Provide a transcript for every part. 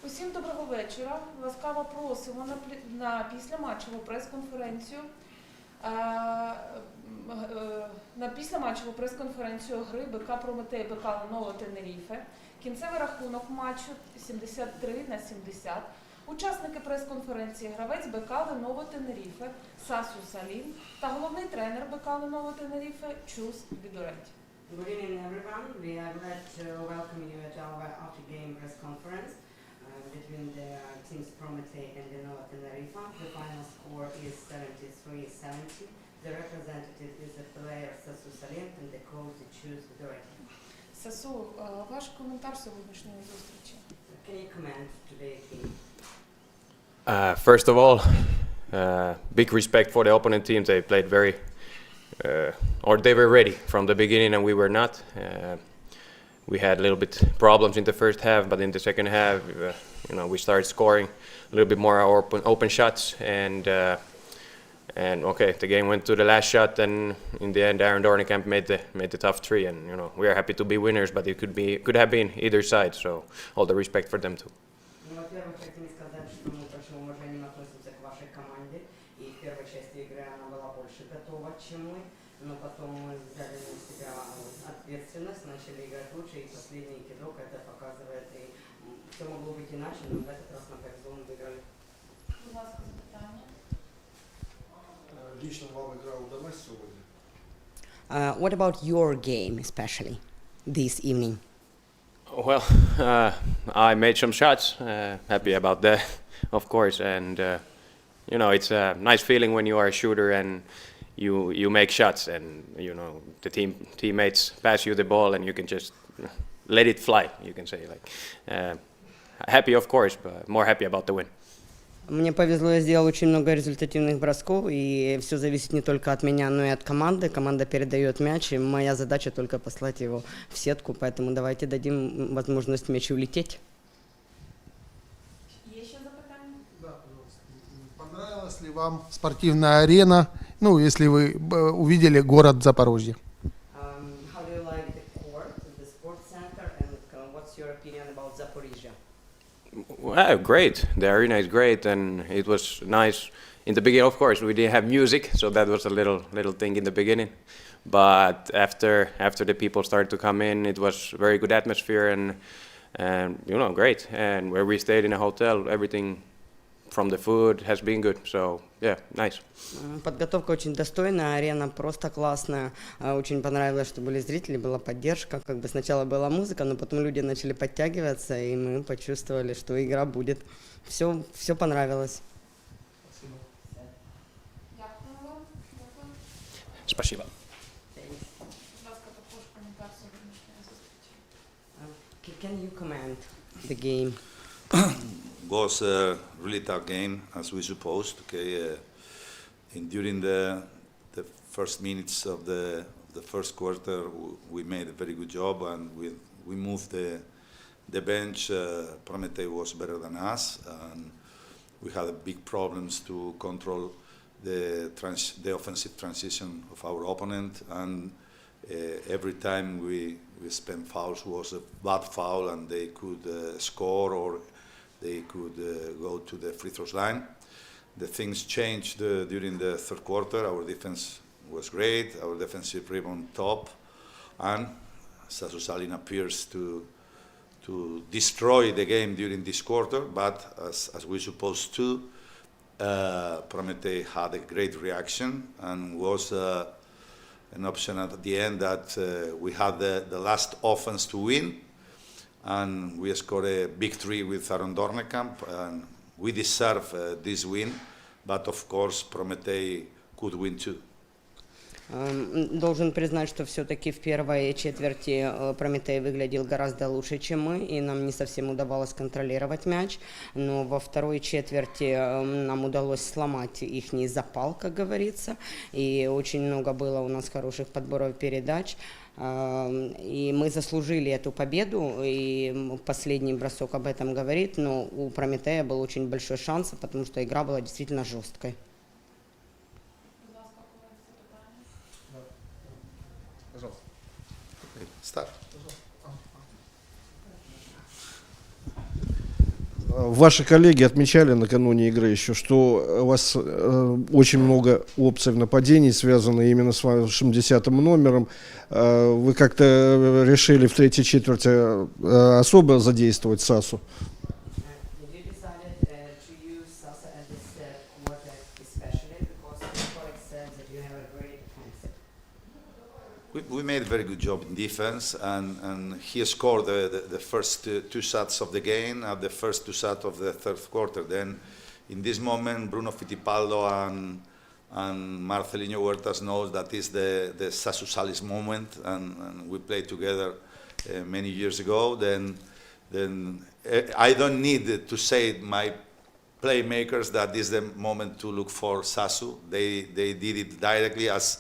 Усім доброго вечора. Ласкаво просимо на післяматчеву прес-конференцію. На післяматчеву прес-конференцію гри БК Prometey БК Lenovo Tenerife. Кінцевий рахунок матчу 73-70. Учасники прес-конференції гравець БК Lenovo Tenerife Сасу Салім та головний тренер БК Lenovo Tenerife Чус Бідуреть. Good evening, everyone. We are glad to welcome you at our after-game press conference between the teams Prometey and Lenovo Tenerife. The final score is 73-70. The representative is the player Sasu Salim and the coach Chus Bidureti. Сасу, ваш коментар сьогоднішньої зустрічі. Can you comment today's game? First of all, big respect for the opponent teams. They played very, or they were ready from the beginning, and we were not. We had a little bit problems in the first half, but in the second half, we started scoring a little bit more open shots, and okay, the game went to the last shot, and in the end, Aaron Dornekamp made the tough three, and we are happy to be winners, but it could have been either side. So all the respect for them too. Во-первых, хотим сказать, что мы с большим уважением относимся к вашей команде, и в первой части игры она была больше готова, чем мы, но потом мы взяли на себя ответственность, начали играть лучше, и последний кидок это показывает, и все могло быть иначе, но в этот раз мы повезло, мы выиграли. Будь ласка, запитання. Лично вам игра удалась сегодня? What about your game, especially this evening? Well, I made some shots. Happy about that, of course. And it's a nice feeling when you are a shooter and you make shots, and the teammates pass you the ball, and you can just let it fly. You can say happy, of course, but more happy about the win. Мне повезло, я сделал очень много результативных бросков, и все зависит не только от меня, но и от команды. Команда передает мяч, и моя задача только послать его в сетку, поэтому давайте дадим возможность мячу улететь. Есть еще запитання? Да, пожалуйста. Понравилась ли вам спортивная арена, если вы увидели город Запорожье? How do you like the court, the sports center, and what's your opinion about Zaporizhia? Well, great. The arena is great, and it was nice. In the beginning, of course, we didn't have music, so that was a little thing in the beginning. But after the people started to come in, it was very good atmosphere and great. And where we stayed in a hotel, everything from the food has been good. So yeah, nice. Подготовка очень достойная, арена просто классная. Очень понравилось, что были зрители, была поддержка. Сначала была музыка, но потом люди начали подтягиваться, и мы почувствовали, что игра будет. Все понравилось. Дякую вам. Дякую. Спасибо. Будь ласка, також коментар сьогоднішньої зустрічі. Can you comment the game? Was a really tough game, as we supposed. During the first minutes of the first quarter, we made a very good job, and we moved the bench. Prometey was better than us, and we had big problems to control the offensive transition of our opponent. And every time we spent fouls was a bad foul, and they could score or they could go to the free throws line. The things changed during the third quarter. Our defense was great, our defensive rebound top, and Sasu Salin appears to destroy the game during this quarter, but as we supposed to, Prometey had a great reaction and was an option at the end that we had the last offense to win, and we scored a big three with Aaron Dornekamp, and we deserve this win, but of course Prometey could win too. Должен признать, что все-таки в первой четверти Прометей выглядел гораздо лучше, чем мы, и нам не совсем удавалось контролировать мяч, но во второй четверти нам удалось сломать ихний запал, как говорится, и очень много было у нас хороших подборов передач, и мы заслужили эту победу, и последний бросок об этом говорит, но у Прометея был очень большой шанс, потому что игра была действительно жесткой. Пожалуйста. Start. Ваши коллеги отмечали накануне игры еще, что у вас очень много опций в нападении, связаны именно с вашим 10-м номером. Вы как-то решили в третьей четверти особо задействовать Сасу? You decided to use Sasa at this quarter especially because the colleague said that you have a great defensive. We made a very good job in defense, and he scored the first two shots of the game and the first two shots of the third quarter. Then, in this moment, Bruno Fittipaldo and Marcelinho Huertas knows that is the Sasu Salis moment, and we played together many years ago. Then I don't need to say my playmakers that this is the moment to look for Sasu. They did it directly as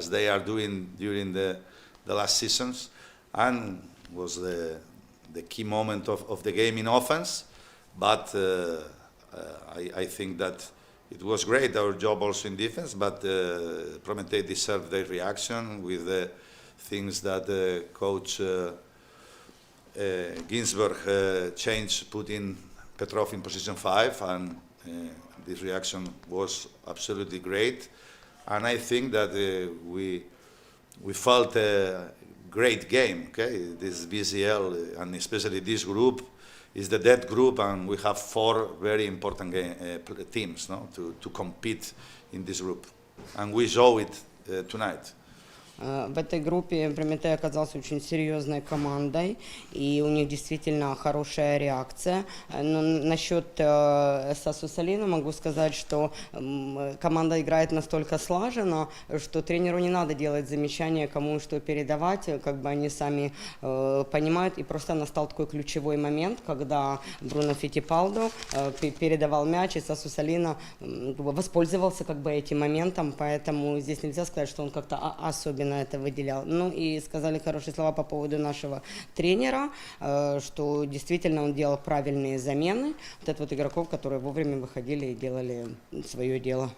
they are doing during the last seasons, and was the key moment of the game in offense. But I think that it was great, our job also in defense, but Prometey deserved their reaction with the things that Coach Ginsberg changed, putting Petrov in position 5, and this reaction was absolutely great. And I think that we felt a great game. Okay, this BCL and especially this group is the dead group, and we have 4 very important teams, no, to compete in this group, and we show it tonight. В этой группе Прометей оказался очень серьезной командой, и у них действительно хорошая реакция. Но насчет Сасу Салина могу сказать, что команда играет настолько слаженно, что тренеру не надо делать замечания, кому что передавать, как бы они сами понимают. И просто настал такой ключевой момент, когда Бруно Фиттипалдо передавал мяч, и Сасу Салина воспользовался как бы этим моментом, поэтому здесь нельзя сказать, что он как-то особенно это выделял. Ну и сказали хорошие слова по поводу нашего тренера, что действительно он делал правильные замены. Вот это вот игроков, которые вовремя выходили и делали свое дело.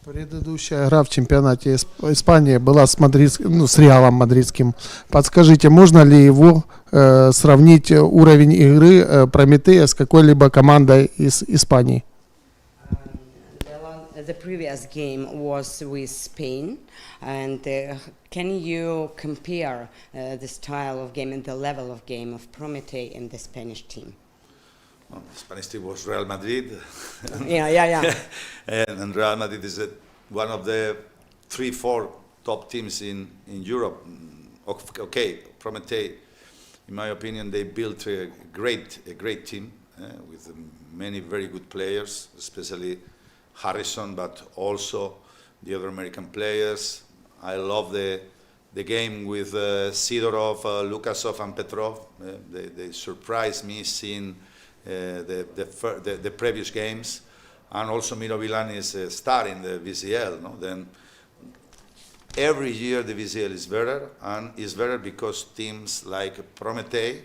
Предыдущая игра в чемпионате Испании была с Реалом мадридским. Подскажите, можно ли его сравнить уровень игры Прометея с какой-либо командой из Испании? The previous game was with Spain, and can you compare the style of game and the level of game of Prometey and the Spanish team? Well, the Spanish team was Real Madrid. Yeah. And Real Madrid is one of the 3-4 top teams in Europe. Okay, Prometey, in my opinion, they built a great team with many very good players, especially Harrison, but also the other American players. I love the game with Sidorov, Lukasov, and Petrov. They surprised me seeing the previous games, and also Miro Vilan is starting the VCL. No? Then every year the VCL is better, and it's better because teams like Prometey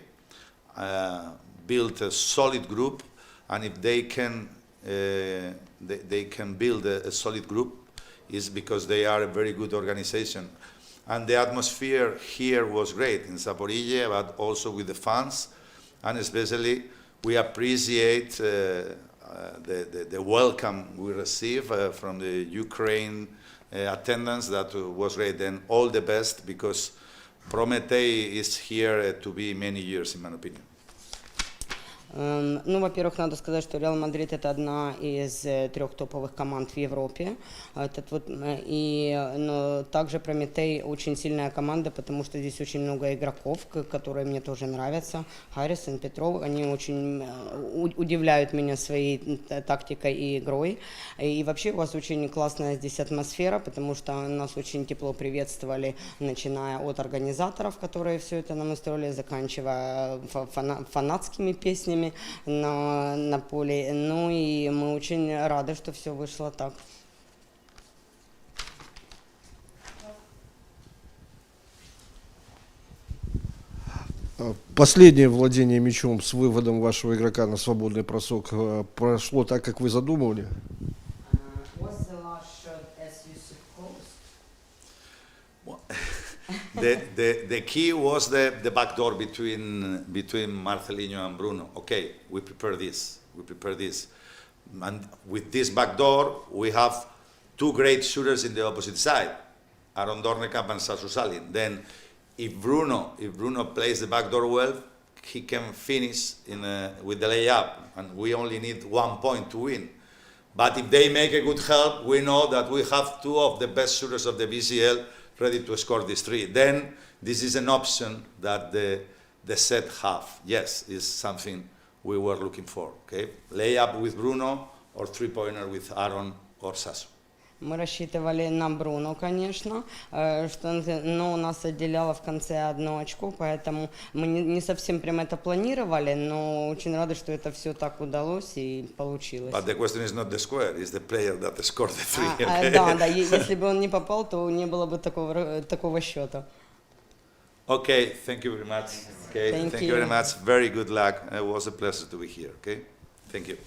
build a solid group, and if they can build a solid group is because they are a very good organization. And the atmosphere here was great in Zaporizhia, but also with the fans, and especially we appreciate the welcome we receive from the Ukraine attendance. That was great, and all the best, because Prometey is here to be many years, in my opinion. Ну, во-первых, надо сказать, что Реал Мадрид — это одна из 3 топовых команд в Европе. Но также Прометей очень сильная команда, потому что здесь очень много игроков, которые мне тоже нравятся. Харрисон, Петров, они очень удивляют меня своей тактикой и игрой. И вообще у вас очень классная здесь атмосфера, потому что нас очень тепло приветствовали, начиная от организаторов, которые все это нам устроили, заканчивая фанатскими песнями на поле. Ну и мы очень рады, что все вышло так. Последнее владение мячом с выводом вашего игрока на свободный бросок прошло так, как вы задумывали? the key was the back door between Marcelinho and Bruno. Okay, we prepare this. And with this back door, we have two great shooters in the opposite side, Aaron Dornekamp and Sasu Salin. Then, if Bruno plays the back door well, he can finish with the layup, and we only need 1 point to win. But if they make a good help, we know that we have two of the best shooters of the BCL ready to score this three. Then this is an option that the set have. Yes, is something we were looking for. Okay, layup with Bruno or three-pointer with Aaron or Sasu. Мы рассчитывали на Бруно, конечно, но у нас отделяло в конце 1 очко, поэтому мы не совсем прям это планировали, но очень рады, что это все так удалось и получилось. But the question is not the square, it's the player that scored the three. Okay? Да, если бы он не попал, то не было бы такого счета. Okay, thank you very much. Okay, thank you very much. Very good luck. It was a pleasure to be here. Okay, thank you.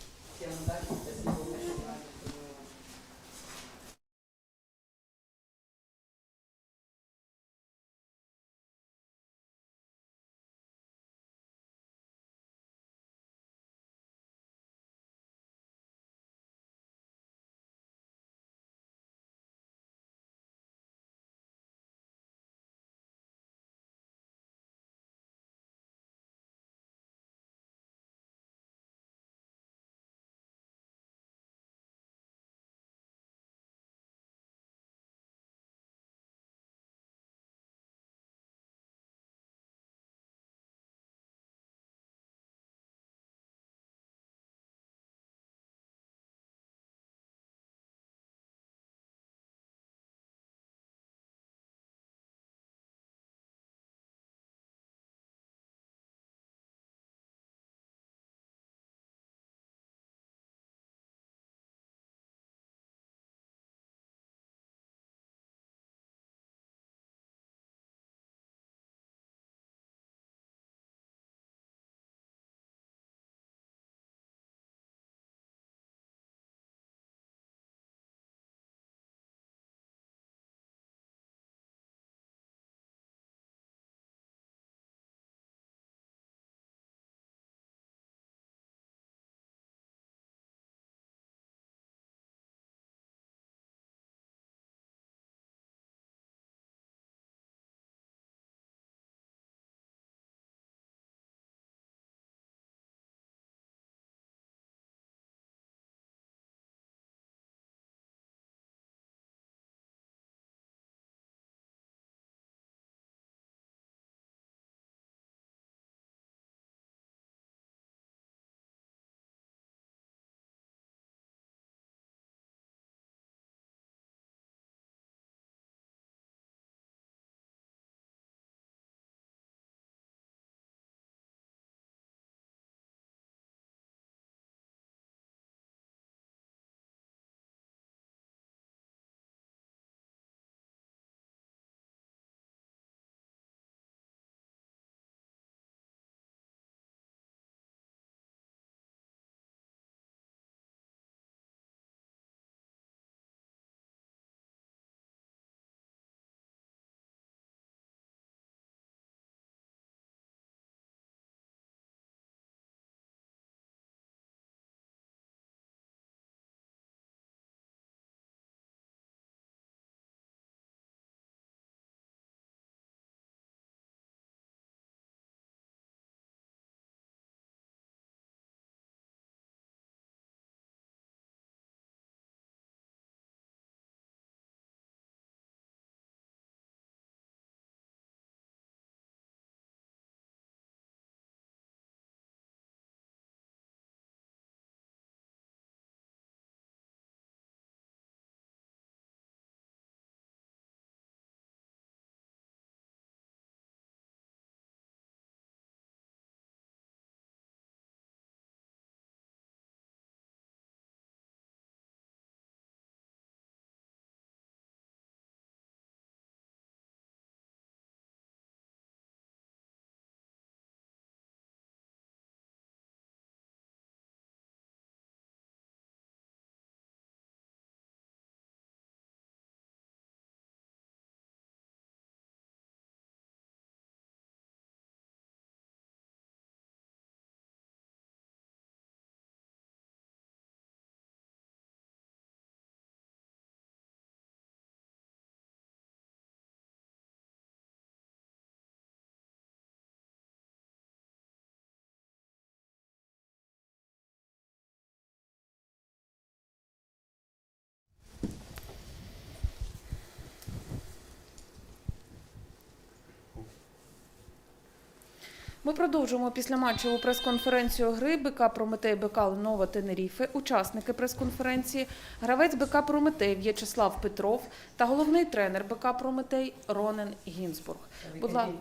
Ми продовжуємо післяматчеву прес-конференцію гри БК Прометей БК Lenovo Tenerife. Учасники прес-конференції – гравець БК Прометей В'ячеслав Петров та головний тренер БК Прометей Ронен Гінзбург. Будь ласка.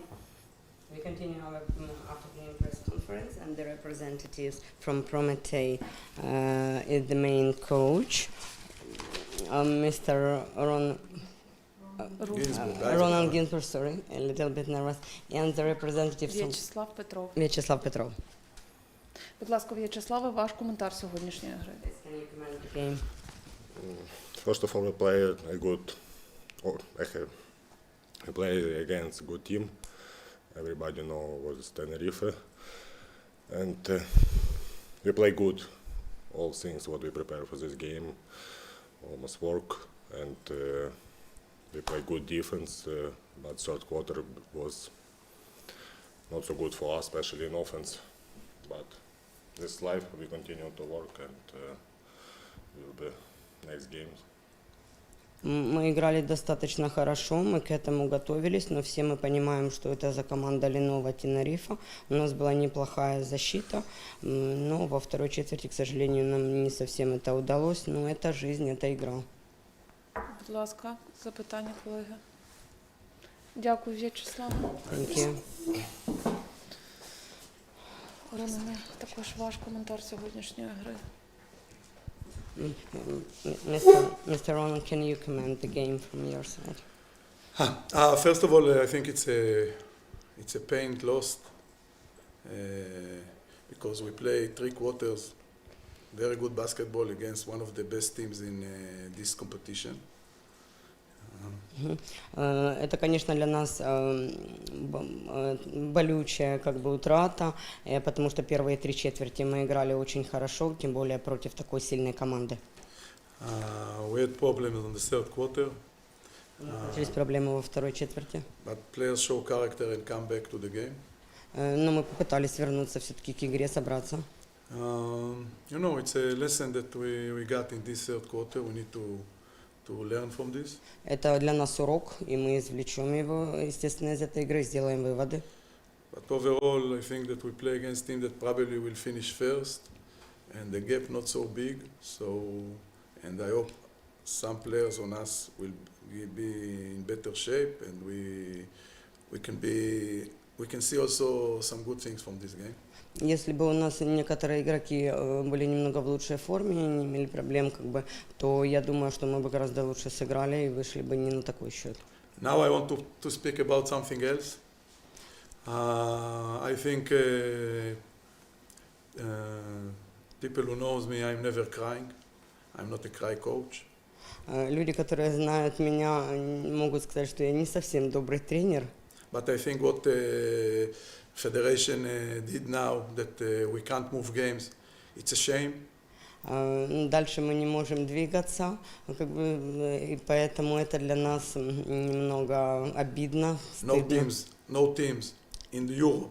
We continue our afternoon press conference, and the representatives from Prometey is the main coach, Mr. Ronan Ginsburg, sorry, a little bit nervous, and the representatives from В'ячеслав Петров. Vyacheslav Petrov. Будь ласка, В'ячеславе, ваш коментар сьогоднішньої гри. Can you comment the game? First of all, we play a good. We play against a good team. Everybody know what is Tenerife, and we play good. All things what we prepare for this game almost work, and we play good defense. But third quarter was not so good for us, especially in offense. But this life we continue to work, and will be next games. Мы играли достаточно хорошо, мы к этому готовились, но все мы понимаем, что это за команда Lenovo Tenerife. У нас была неплохая защита, но во второй четверти, к сожалению, нам не совсем это удалось, но это жизнь, это игра. Будь ласка, запитання, колеги. Дякую, В'ячеслав. Thank you. Ронене, також ваш коментар сьогоднішньої гри. Mr. Ronan, can you comment the game from your side? First of all, I think it's a pain lost because we play 3 quarters very good basketball against one of the best teams in this competition. Это, конечно, для нас болючая как бы утрата, потому что первые 3 четверти мы играли очень хорошо, тем более против такой сильной команды. We had problems in the third quarter, Начались проблемы во второй четверти, but players show character and come back to the game. но мы попытались вернуться все-таки к игре, собраться. It's a lesson that we got in this third quarter. We need to learn from this. Это для нас урок, и мы извлечем его, естественно, из этой игры, сделаем выводы. But overall, I think that we play against team that probably will finish first, and the gap not so big. And I hope some players on us will be in better shape, and we can see also some good things from this game. Если бы у нас некоторые игроки были немного в лучшей форме, не имели проблем, то я думаю, что мы бы гораздо лучше сыграли и вышли бы не на такой счет. Now I want to speak about something else. I think people who knows me, I'm never crying. I'm not a cry coach. Люди, которые знают меня, могут сказать, что я не совсем добрый тренер. But I think what Federation did now, that we can't move games, it's a shame. Дальше мы не можем двигаться, и поэтому это для нас немного обидно, стыдно. No teams in Europe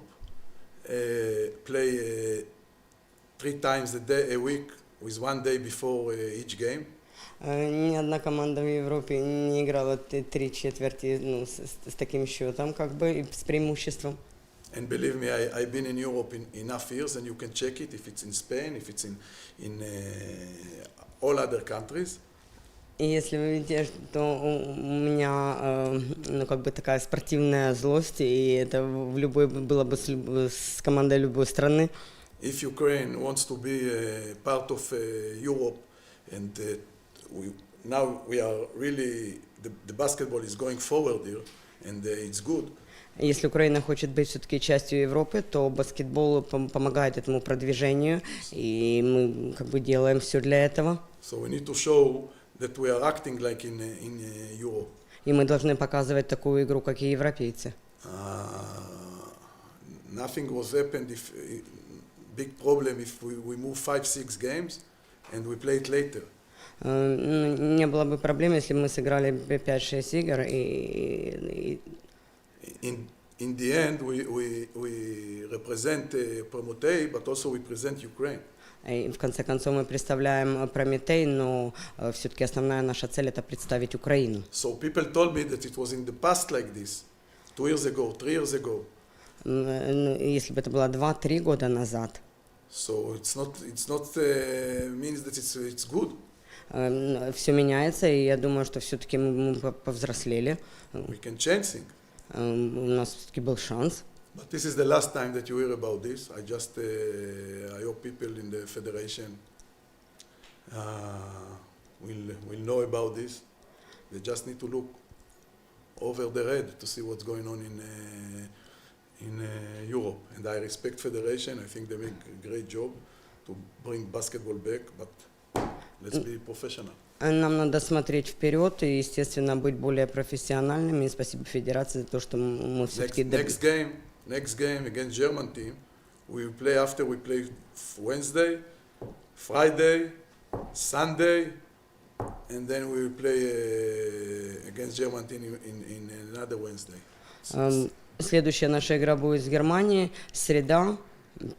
play 3 times a week with 1 day before each game. Ни одна команда в Европе не играла 3 четверти с таким счетом, и с преимуществом. And believe me, I've been in Europe enough years, and you can check it if it's in Spain, if it's in all other countries. И если вы видите, что у меня такая спортивная злость, и это было бы с командой любой страны. If Ukraine wants to be part of Europe, and now we are really the basketball is going forward here, and it's good. Если Украина хочет быть все-таки частью Европы, то баскетбол помогает этому продвижению, и мы делаем все для этого. So we need to show that we are acting like in Europe. И мы должны показывать такую игру, как и европейцы. Nothing was happened if big problem if we move 5-6 games and we play it later. Не было бы проблем, если мы сыграли 5-6 игр и In the end, we represent Prometey, but also we present Ukraine. И в конце концов мы представляем Прометей, но все-таки основная наша цель это представить Украину. So people told me that it was in the past like this, 2 years ago, 3 years ago. Ну, если бы это было 2-3 года назад, So it's not means that it's good. все меняется, и я думаю, что все-таки мы повзрослели. We can change things. У нас все-таки был шанс. But this is the last time that you hear about this. I hope people in the federation will know about this. They just need to look over their head to see what's going on in Europe. And I respect federation. I think they make a great job to bring basketball back. But let's be professional. Нам надо смотреть вперед и, естественно, быть более профессиональными. И спасибо Федерации за то, что мы все-таки... Next game against German team, we will play after we play Wednesday, Friday, Sunday, and then we will play against German team in another Wednesday. Следующая наша игра будет с Германией. Среда,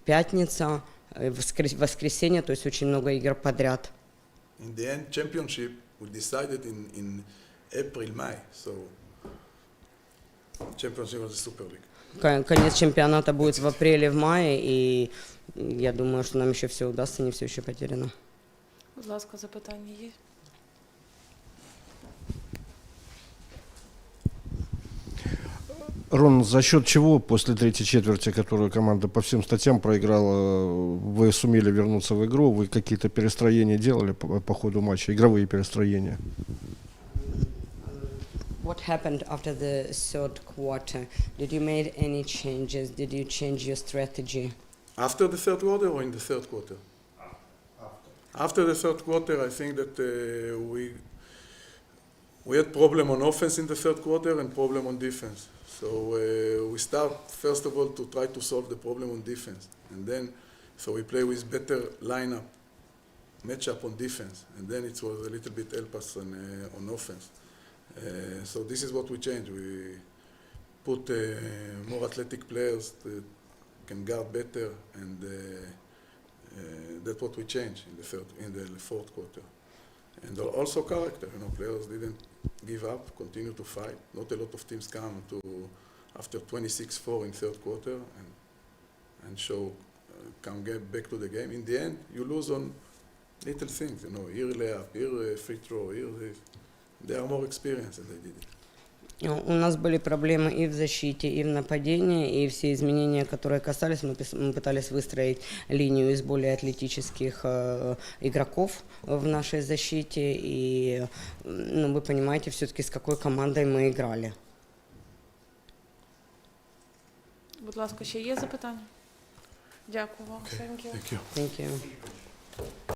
пятница, воскресенье, то есть очень много игр подряд. In the end, championship we decided in April, May. So championship was the Super League. Конец чемпионата будет в апреле, в мае, и я думаю, что нам еще все удастся, не все еще потеряно. Будь ласка, запитання є? Рон, за счет чего после третьей четверти, которую команда по всем статьям проиграла, вы сумели вернуться в игру? Вы какие-то перестроения делали по ходу матча, игровые перестроения? What happened after the third quarter? Did you make any changes? Did you change your strategy? After the third quarter or in the third quarter? After the third quarter, I think that we had problem on offense in the third quarter and problem on defense. So we start first of all to try to solve the problem on defense, and then so we play with better lineup, matchup on defense, and then it was a little bit help us on offense. So this is what we changed. We put more athletic players that can guard better, and that's what we changed in the fourth quarter. And also character, players didn't give up, continue to fight. Not a lot of teams come to after 26-4 in third quarter and show come get back to the game. In the end, you lose on little things, here layup, here free throw, here this. They are more experienced and they did it. У нас были проблемы и в защите, и в нападении, и все изменения, которые касались, мы пытались выстроить линию из более атлетических игроков в нашей защите, и вы понимаете все-таки, с какой командой мы играли. Будь ласка, ще є запитання? Дякую вам. Thank you. Thank you. Thank you.